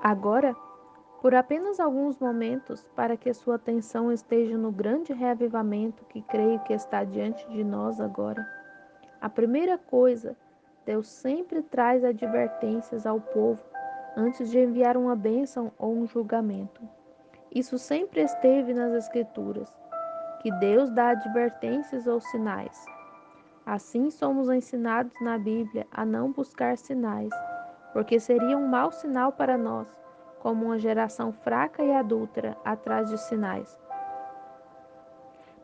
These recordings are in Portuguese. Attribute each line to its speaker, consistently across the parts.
Speaker 1: Agora, por apenas alguns momentos, para que sua atenção esteja no grande reavivamento que creio que está diante de nós agora. A primeira coisa, Deus sempre traz advertências ao povo antes de enviar uma bênção ou um julgamento. Isso sempre esteve nas Escrituras, que Deus dá advertências ou sinais. Assim somos ensinados na Bíblia a não buscar sinais, porque seria um mau sinal para nós, como uma geração fraca e adúltera atrás de sinais.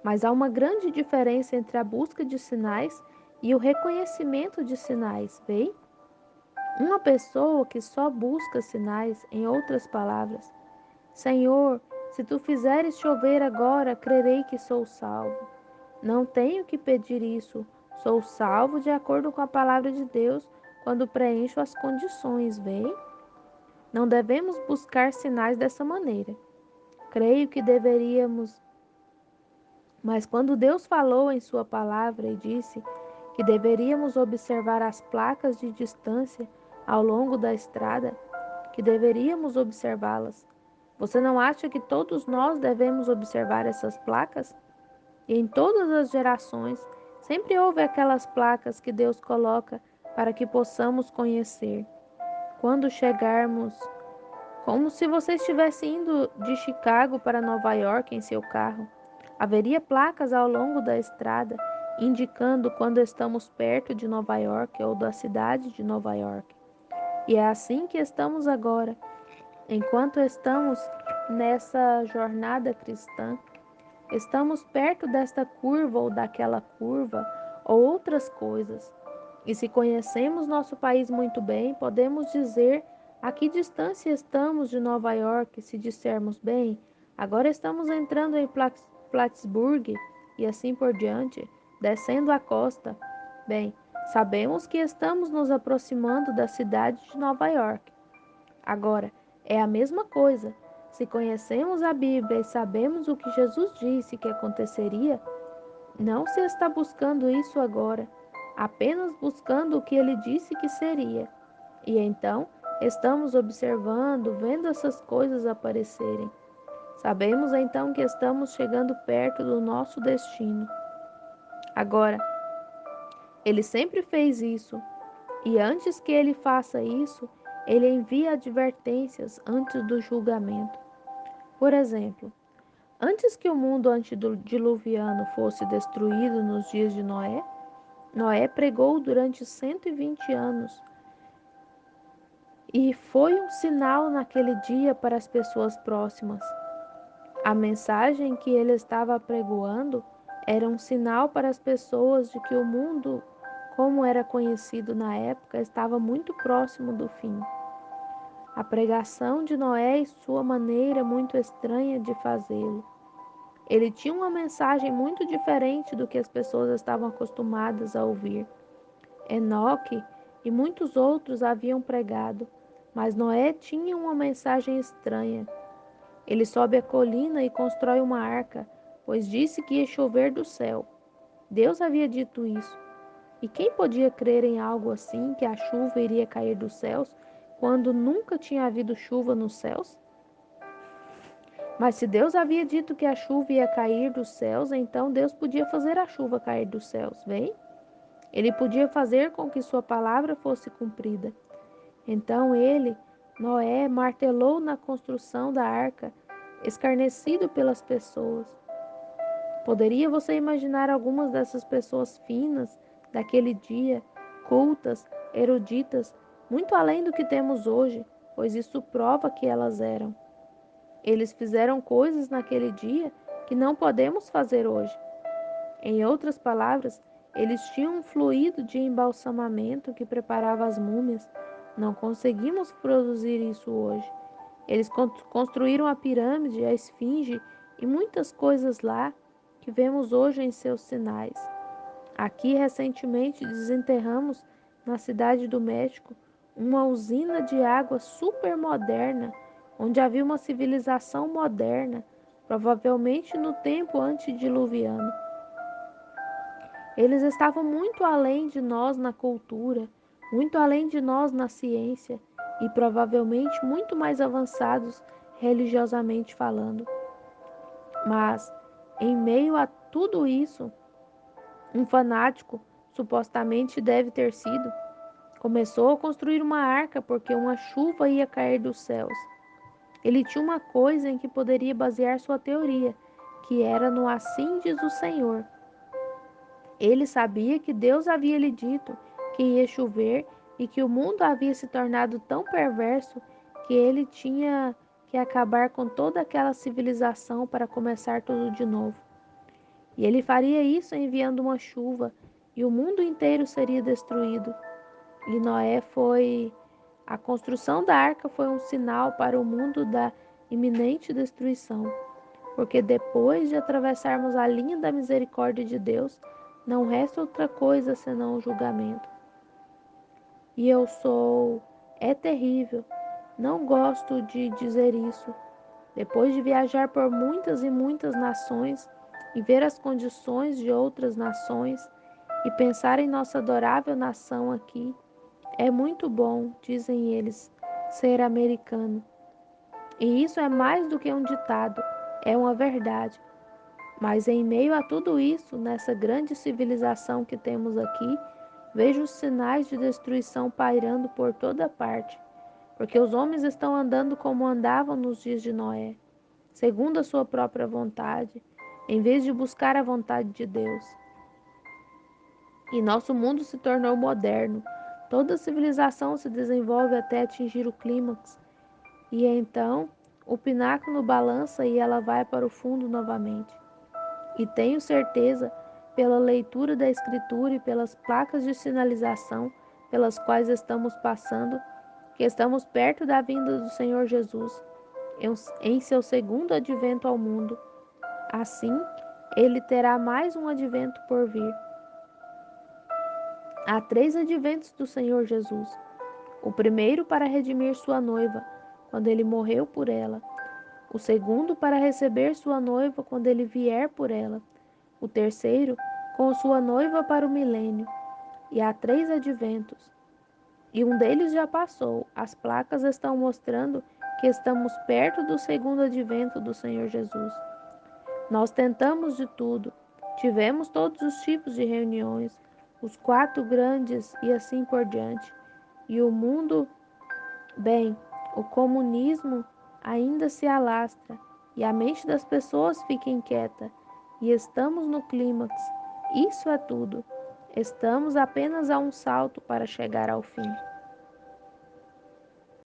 Speaker 1: Mas há uma grande diferença entre a busca de sinais e o reconhecimento de sinais, vê? Uma pessoa que só busca sinais, em outras palavras, Senhor, se tu fizeres chover agora, crerei que sou salvo. Não tenho que pedir isso, sou salvo de acordo com a palavra de Deus quando preencho as condições, vê? Não devemos buscar sinais dessa maneira. Creio que deveríamos, mas quando Deus falou em sua palavra e disse que deveríamos observar as placas de distância ao longo da estrada, que deveríamos observá-las. Você não acha que todos nós devemos observar essas placas? E em todas as gerações, sempre houve aquelas placas que Deus coloca para que possamos conhecer. Quando chegarmos, como se você estivesse indo de Chicago para Nova York em seu carro, haveria placas ao longo da estrada indicando quando estamos perto de Nova York ou da cidade de Nova York. E é assim que estamos agora. Enquanto estamos nessa jornada cristã, estamos perto desta curva ou daquela curva ou outras coisas. E se conhecemos nosso país muito bem, podemos dizer a que distância estamos de Nova York, se dissermos bem, agora estamos entrando em Plattsburgh e assim por diante, descendo a costa. Bem, sabemos que estamos nos aproximando da cidade de Nova York. Agora, é a mesma coisa. Se conhecemos a Bíblia e sabemos o que Jesus disse que aconteceria, não se está buscando isso agora, apenas buscando o que ele disse que seria. E então, estamos observando, vendo essas coisas aparecerem. Sabemos então que estamos chegando perto do nosso destino. Agora, ele sempre fez isso, e antes que ele faça isso, ele envia advertências antes do julgamento. Por exemplo, antes que o mundo antediluviano fosse destruído nos dias de Noé, Noé pregou durante 120 anos e foi um sinal naquele dia para as pessoas próximas. A mensagem que ele estava apregoando era um sinal para as pessoas de que o mundo, como era conhecido na época, estava muito próximo do fim. A pregação de Noé e sua maneira muito estranha de fazê-lo. Ele tinha uma mensagem muito diferente do que as pessoas estavam acostumadas a ouvir. Enoque e muitos outros haviam pregado, mas Noé tinha uma mensagem estranha. Ele sobe a colina e constrói uma arca, pois disse que ia chover do céu. Deus havia dito isso. E quem podia crer em algo assim, que a chuva iria cair dos céus, quando nunca tinha havido chuva nos céus? Mas se Deus havia dito que a chuva ia cair dos céus, então Deus podia fazer a chuva cair dos céus, bem? Ele podia fazer com que sua palavra fosse cumprida. Então ele, Noé, martelou na construção da arca, escarnecido pelas pessoas. Poderia você imaginar algumas dessas pessoas finas daquele dia, cultas, eruditas, muito além do que temos hoje, pois isso prova que elas eram. Eles fizeram coisas naquele dia que não podemos fazer hoje. Em outras palavras, eles tinham um fluido de embalsamamento que preparava as múmias. Não conseguimos produzir isso hoje. Eles construíram a pirâmide, a esfinge e muitas coisas lá que vemos hoje em seus sinais. Aqui, recentemente, desenterramos, na cidade do México, uma usina de água super moderna, onde havia uma civilização moderna, provavelmente no tempo antediluviano. Eles estavam muito além de nós na cultura, muito além de nós na ciência, e provavelmente muito mais avançados religiosamente falando. Mas, em meio a tudo isso, um fanático, supostamente deve ter sido, começou a construir uma arca porque uma chuva ia cair dos céus. Ele tinha uma coisa em que poderia basear sua teoria, que era no assim diz o Senhor. Ele sabia que Deus havia lhe dito que ia chover e que o mundo havia se tornado tão perverso que ele tinha que acabar com toda aquela civilização para começar tudo de novo. E ele faria isso enviando uma chuva, e o mundo inteiro seria destruído. E Noé foi. A construção da arca foi um sinal para o mundo da iminente destruição, porque depois de atravessarmos a linha da misericórdia de Deus, não resta outra coisa senão o julgamento. E eu sou. É terrível. Não gosto de dizer isso. Depois de viajar por muitas e muitas nações e ver as condições de outras nações e pensar em nossa adorável nação aqui, é muito bom, dizem eles, ser americano. E isso é mais do que um ditado, é uma verdade. Mas em meio a tudo isso, nessa grande civilização que temos aqui, vejo os sinais de destruição pairando por toda parte, porque os homens estão andando como andavam nos dias de Noé, segundo a sua própria vontade, em vez de buscar a vontade de Deus. E nosso mundo se tornou moderno. Toda civilização se desenvolve até atingir o clímax. E então, o pináculo balança e ela vai para o fundo novamente. E tenho certeza, pela leitura da Escritura e pelas placas de sinalização pelas quais estamos passando, que estamos perto da vinda do Senhor Jesus, em seu segundo advento ao mundo. Assim, ele terá mais um advento por vir. Há 3 adventos do Senhor Jesus. O primeiro para redimir sua noiva, quando ele morreu por ela. O segundo para receber sua noiva quando ele vier por ela. O terceiro com sua noiva para o milênio. E há 3 adventos. E um deles já passou. As placas estão mostrando que estamos perto do segundo advento do Senhor Jesus. Nós tentamos de tudo. Tivemos todos os tipos de reuniões, os 4 grandes e assim por diante. E o mundo, bem, o comunismo ainda se alastra e a mente das pessoas fica inquieta. E estamos no clímax. Isso é tudo. Estamos apenas a um salto para chegar ao fim.